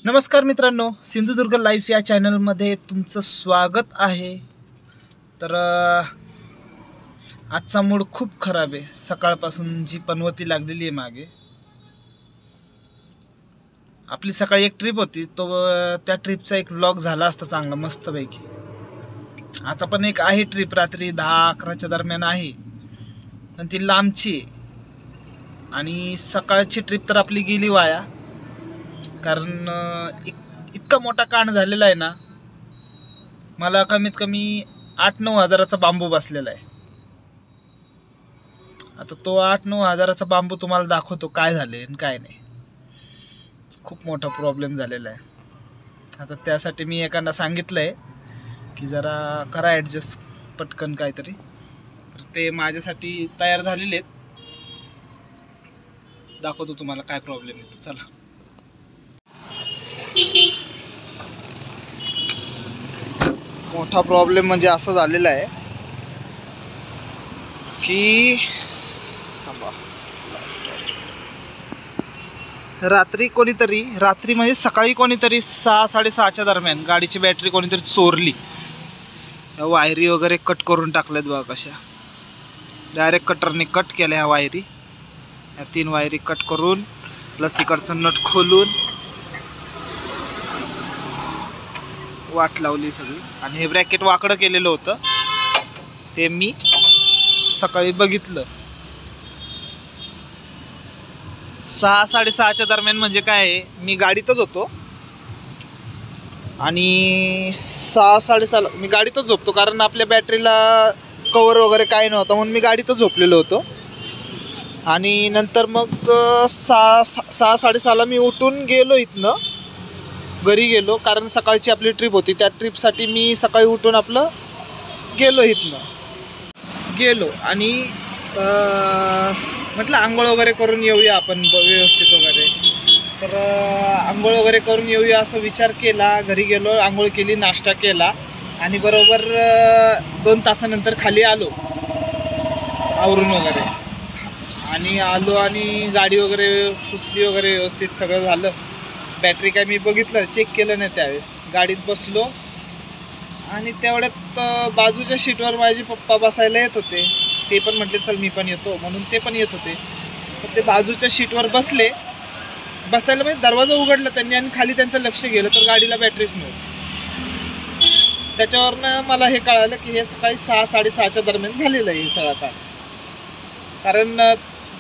नमस्कार मित्रांनो, सिंधुदुर्ग लाईफ या चॅनलमध्ये तुमचं स्वागत आहे। तर आजचा मूड खूप खराब आहे। सकाळपासून जी पनवती लागलेली आहे मागे। आपली सकाळी एक ट्रिप होती, तो त्या ट्रिपचा एक व्लॉग झाला असता चांगला मस्तपैकी। आता पण एक आहे ट्रिप, रात्री 10-11च्या दरम्यान आहे, पण ती लांबची आहे। आणि सकाळची ट्रिप तर आपली गेली वाया, कारण इतका मोठा कांड झालेला आहे ना। मला कमीत कमी 8-9 हजाराचा बांबू बसलेला आहे। आता तो 8-9 हजाराचा बांबू तुम्हाला दाखवतो काय झाले आणि काय नाही। खूप मोठा प्रॉब्लेम झालेला आहे। आता त्यासाठी मी एकांना सांगितलंय की जरा करा ॲडजस्ट पटकन काहीतरी, तर ते माझ्यासाठी तयार झालेले आहेत। दाखवतो तुम्हाला काय प्रॉब्लेम आहे। चला, मोठा प्रॉब्लेम म्हणजे असं झालेला आहे की रात्री म्हणजे सकाळी कोणीतरी 6-6:30च्या दरम्यान गाडीची बॅटरी कोणीतरी चोरली। वायरी वगैरे कट करून टाकल्यात बघा कशा। डायरेक्ट कटरने कट केल्या ह्या वायरी। ह्या 3 वायरी कट करून प्लस इकडचं नट खोलून वाट लावली सगळी। आणि हे ब्रॅकेट वाकडं केलेलं होतं, ते मी सकाळी बघितलं। 6-6:30च्या दरम्यान म्हणजे काय आहे, मी गाडीतच होतो आणि 6-6:30 मी गाडीतच झोपतो, कारण आपल्या बॅटरीला कवर वगैरे काय नव्हतं म्हणून मी गाडीतच झोपलेलो होतो। आणि नंतर मग 6-6:30ला मी उठून गेलो इथनं घरी गेलो, कारण सकाळची आपली ट्रिप होती। त्या ट्रिपसाठी मी सकाळी उठून आपलं गेलो गेलो आणि म्हटलं आंघोळ वगैरे करून येऊया आपण व्यवस्थित वगैरे। तर आंघोळ वगैरे करून येऊया असं विचार केला। घरी गेलो, आंघोळ केली, नाश्ता केला आणि बरोबर 2 तासानंतर खाली आलो आवरून वगैरे। आणि आलो आणि गाडी वगैरे पुसली वगैरे, व्यवस्थित सगळं झालं। बॅटरी काय मी बघितलं, चेक केलं नाही त्यावेळेस। गाडीत बसलो आणि तेवढ्यात बाजूच्या सीटवर माझे पप्पा बसायला येत होते। ते पण म्हटले चल मी पण येतो, म्हणून ते पण येत होते। तर ते बाजूच्या सीटवर बसायला म्हणजे दरवाजा उघडला त्यांनी आणि खाली त्यांचं लक्ष गेलं तर गाडीला बॅटरीच नव्हती। त्याच्यावरनं मला हे कळालं की हे सकाळी 6-6:30च्या दरम्यान झालेलं आहे हे सगळं काम। कारण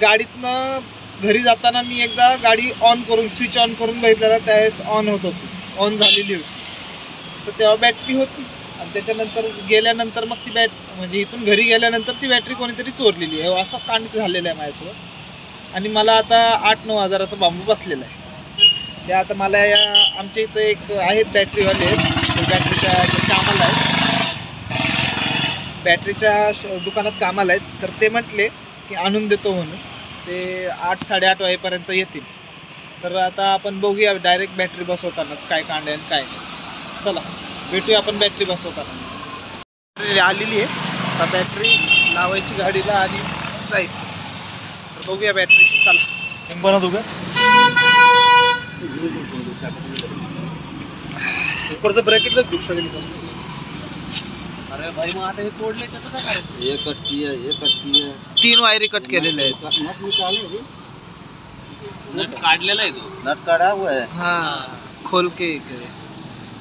गाडीतनं घरी जाताना मी एकदा गाडी स्विच ऑन करून बघितलेला, त्यावेळेस ऑन झालेली होती। तर तेव्हा बॅटरी होती आणि त्याच्यानंतर गेल्यानंतर मग ती म्हणजे इथून घरी गेल्यानंतर ती बॅटरी कोणीतरी चोरलेली आहे, असं कांड झालेलं आहे माझ्यासोबत। आणि मला आता 8-9 हजाराचा बांबू बसलेला आहे। ते आता मला आमच्या इथं एक आहेत बॅटरीवाले, बॅटरीच्या कामाला आहेत, बॅटरीच्या दुकानात कामाला आहेत। तर ते म्हटले की आणून देतो म्हणून, ते 8-8:30 वाजेपर्यंत येतील। तर आता आपण बघूया डायरेक्ट बॅटरी बसवतानाच काय कांड आहे काय नाही। चला भेटूया आपण बॅटरी बसवतानाच। आलेली आहे आता बॅटरी लावायची गाडीला आणि जायचं। तर बघूया बॅटरी, चला बनवतो का ऊपरचं ब्रॅकेटच घेऊ सगळी। अरे भाई मग आता हे तोडले त्याचं काय करायचं? हे कट किया 3 वायरी कट केलेले आहेत। नट निकाले, नट काढलेला आहे, तो नट काढा हुआ है। हाँ, खोल के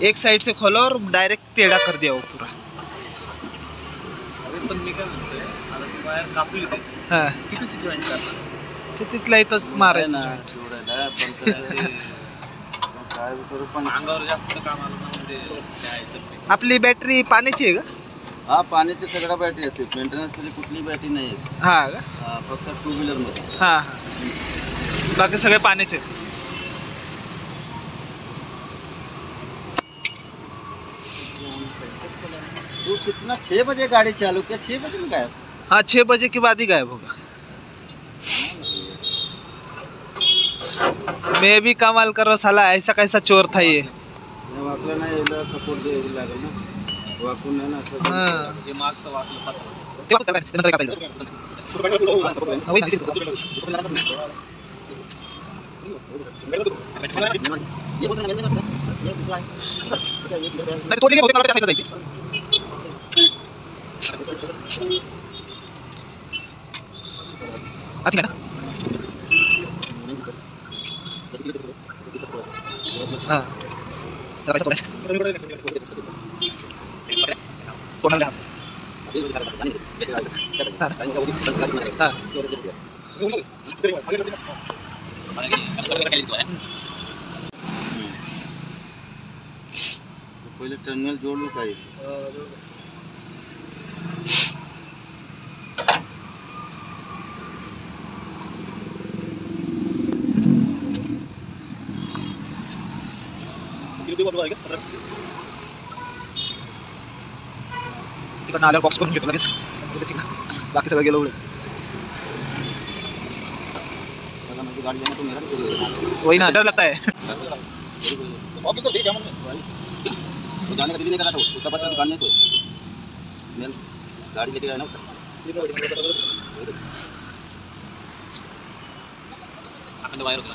एक साइड से खोलो और डायरेक्ट टेढ़ा कर दिया वो पूरा। अरे पण मी काय म्हणतोय, आता ती वायर कापली ते, हां किती जॉईंट करणार ते तिथला इथंच मारायचं जोडायला। पण काय करू, पण अंगावर जास्त काम आलं म्हणजे। आपली बॅटरी पाण्याची आहे का? हा, पाण्याची सगळ्या बॅटरी येते, मेंटेनन्स मध्ये कुठली बॅटरी नाही आहे। हा का? हा, फक्त 2 व्हीलर मध्ये। हा हा, बाकी सगळे पाण्याचे। तू कितना 6 बजे गाड़ी चालू किया, 6 बजे में गायब? हाँ, 6 बजे के बाद ही गायब होगा। मैं भी कमाल करो साला, ऐसा कैसा चोर था ये। वाकला नाही याला सपोर्ट द्यायला लागेल ना, वाकून नाही ना असं। हां, हे मागचं वाकलं ते फक्त नंतर काढायचं। नाही तोडलेली होते मला त्या साईडला जायची. आती ना हां जरा पैसा थोडा कोणाला हां पहले टर्मिनल जोड़ लो प्राइस तिकडनं आल्यावर बॉक्स करून घेतो लगेच बाकी सगळं गेलो गाड़ी जाना तो मेरा वही ना डर लगता है. तो जाने का दिल नहीं कर रहा था उसका बच्चा दुकान में सोए मैं गाड़ी लेके आया ना उसका वायर होता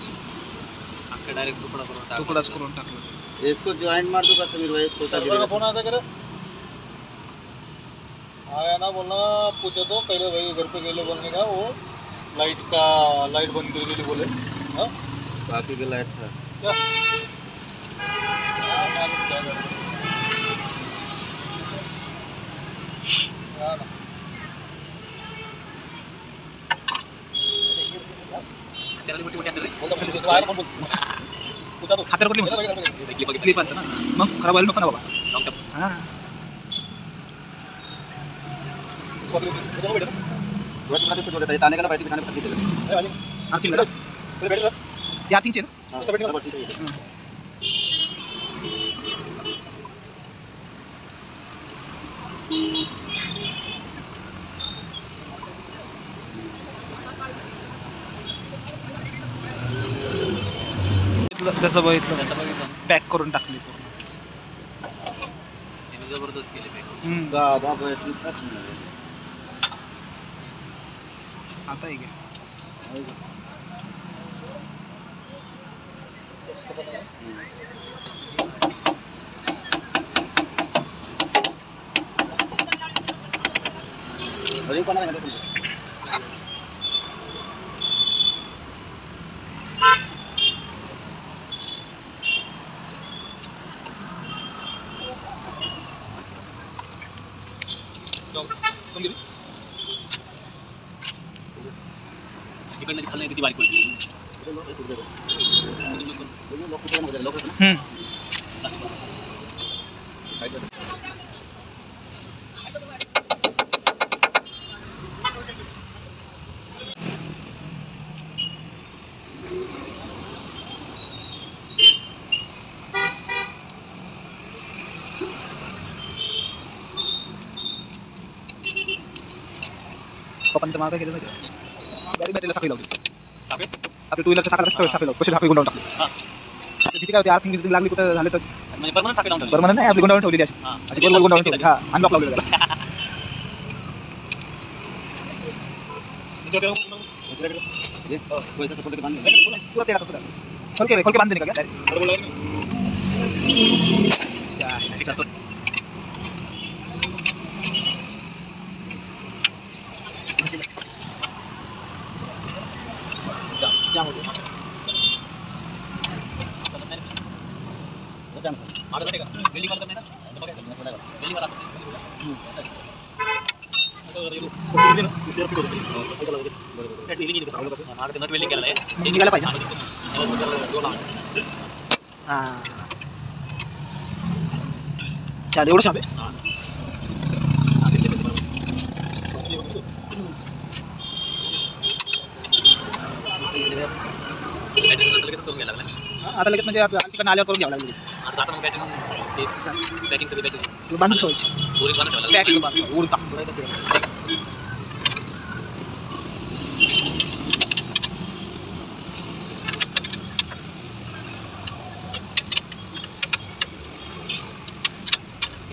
अख्खा डायरेक्ट तुकडाच करून टाकलं. इसको ज्वाइंट मार दो बस समीर भाई छोटा गिरेगा फोन आता करे आया ना बोलना पूछा तो पहले भाई घर पे गेले बोलने का वो लाइट बंद कर के बोले हाँ बाकी का लाइट था क्या मालूम क्या करे हाँ ना त्याला मोठी मोठी असेल रे बोलता पैसे तो आया ना फोन पूछा तो हातावर कुठली म्हणतो क्लिप असतं ना मग खराब व्हायला नको ना बाबा. लॉंग टर्म हां रोज का तो देता है ताने का बैठ के खाने पर देता है आर्थिंग या आर्थिंगचे ना हां सब ठीक है त्याचं बघितलं पॅक करून टाकली पूर्ण. याने जबरदस्त केले पॅक दादा बैटरी टच नहीं आता आहे की अरे कोना नहीं इकडनं खाल्लं किती बारीक पडली पप्पांनी तर मला काय केलं माहिती गाडी बॅटरीला साखळी लावली. साखर आपल्या टू व्हीलरच्या साखळी लावली कशी साखळी गुंडावून टाकली. हां भीती काय होती आर्थिंग लागली कुठं झालं तर म्हणजे परमनंट साखर लावून बरं म्हणून नाही आपली गुंडावून ठेवली अशी हां अशी गोल गुंडावून ठेवली. हां अनलॉक लावलेलं त्याला. ये पैसा सपोर्ट के बांध पुरा तेरा पुरा खोल के बांध देने का क्या जाम हो गया. जाम सर ऑटोमॅटिक बिल्डिंग वाला नाही ना बिल्डिंग वाला असतं नट बिल्डिंग केलेलं आहे निघायला पाहिजे. हां चालेल एवढं शांत आहे. लगेच करून घ्यायला लागला आता लगेच म्हणजे तिकडनं आल्यावर करून घ्यावं लागेल. आता आपण बॅटिंग बॅटिंग सगळी बॅटिंग बांधून ठेवायची पुरी बांधून ठेवायला पॅकिंग बांधून उडता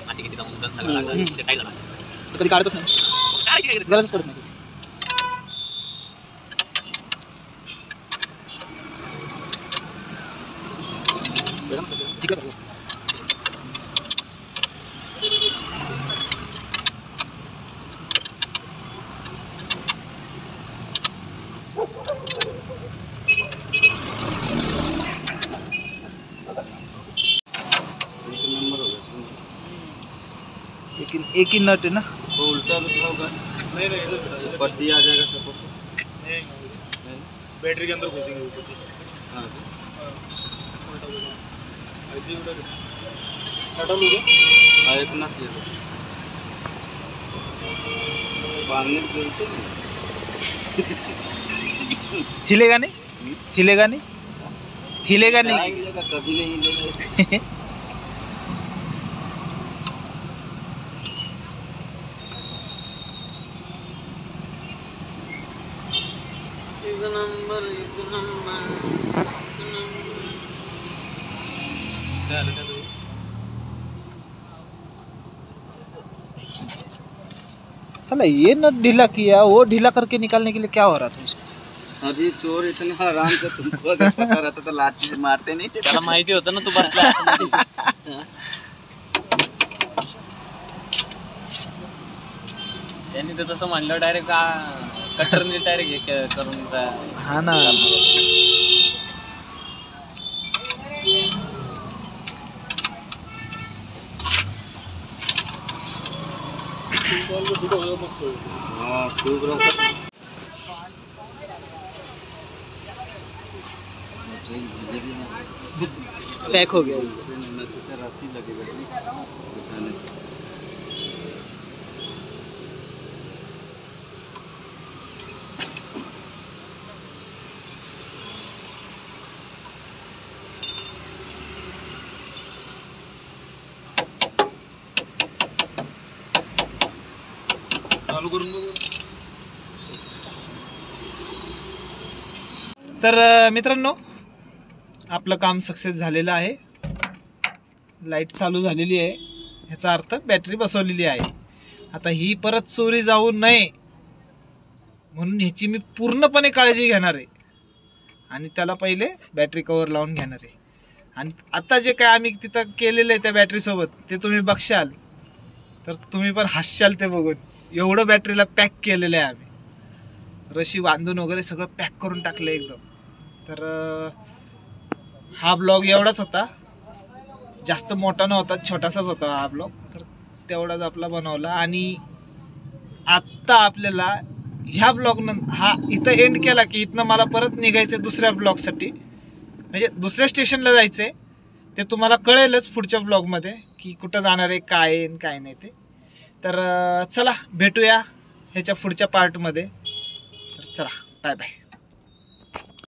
माती किती जाऊन सगळं लागलं ते काय झालं कधी काढतच नाही काढायची काय गरजच पडत नाही. ठीक आहे. एक नंबर होगा इसमें. लेकिन एक ही नट है ना. वो उल्टा होगा. नहीं नहीं इधर बैठा, इधर पट्टी आ जाएगा सबको. नहीं, बैटरी के अंदर घुसेंगे वो पट्टी. हाँ उल्टा होगा. ऐसे ही उल्टा हटा लो क्या? हाँ एक नट ले लो. बांधने की जरूरत है. हिलेगा नहीं. हिलेगा नहीं. हिलेगा नहीं. हिलेगा कभी नहीं हिलेगा. एक नंबर काय आलं काय साला ये नट ढीला किया, वो ढीला करके निकालने के लिए क्या हो रहा था उसको. अभी चोर इतने आराम से तुमको अगर पता रहता तो लाठी से मारते नहीं थे. त्याला माहिती होतं ना तू बसला त्यांनी तर तसं म्हणलं डायरेक्ट कटरने डायरेक्ट हे करून हा ना. फुटा होगा मस्त होगा. हाँ खूब रहता. पैक हो गया. रस्सी लगेगा उठाने. चालू करून बघू. तर मित्रांनो, आपलं काम सक्सेस झालेलं आहे. लाईट चालू झालेली आहे, ह्याचा अर्थ बॅटरी बसवलेली आहे. आता ही परत चोरी जाऊ नये म्हणून ह्याची मी पूर्णपणे काळजी घेणार आहे आणि त्याला पहिले बॅटरी कवर लावून घेणार आहे. आणि आता जे काय आम्ही तिथं केलेलं आहे त्या बॅटरीसोबत ते तुम्ही बघशाल तर तुम्ही पण हसशाल ते बघून. एवढं बॅटरीला पॅक केलेलं आहे आम्ही. रशी बांधून वगैरे सगळं पॅक करून टाकलं एकदम. तर हा ब्लॉग एवढाच होता, जास्त मोठा नव्हता, छोटासाच होता हा ब्लॉग. तर तेवढाच आपला बनवला. आणि आत्ता आपल्याला ह्या ब्लॉग हा इथं एंड केला की इथनं मला परत निघायचं दुसऱ्या ब्लॉगसाठी, म्हणजे दुसऱ्या स्टेशनला जायचं आहे. ते तुम्हाला कळेलच पुढच्या ब्लॉगमध्ये की कुठं जाणार आहे, काय आहे आणि काय नाही ते. तर चला भेटूया ह्याच्या पुढच्या पार्टमध्ये. तर चला बाय बाय.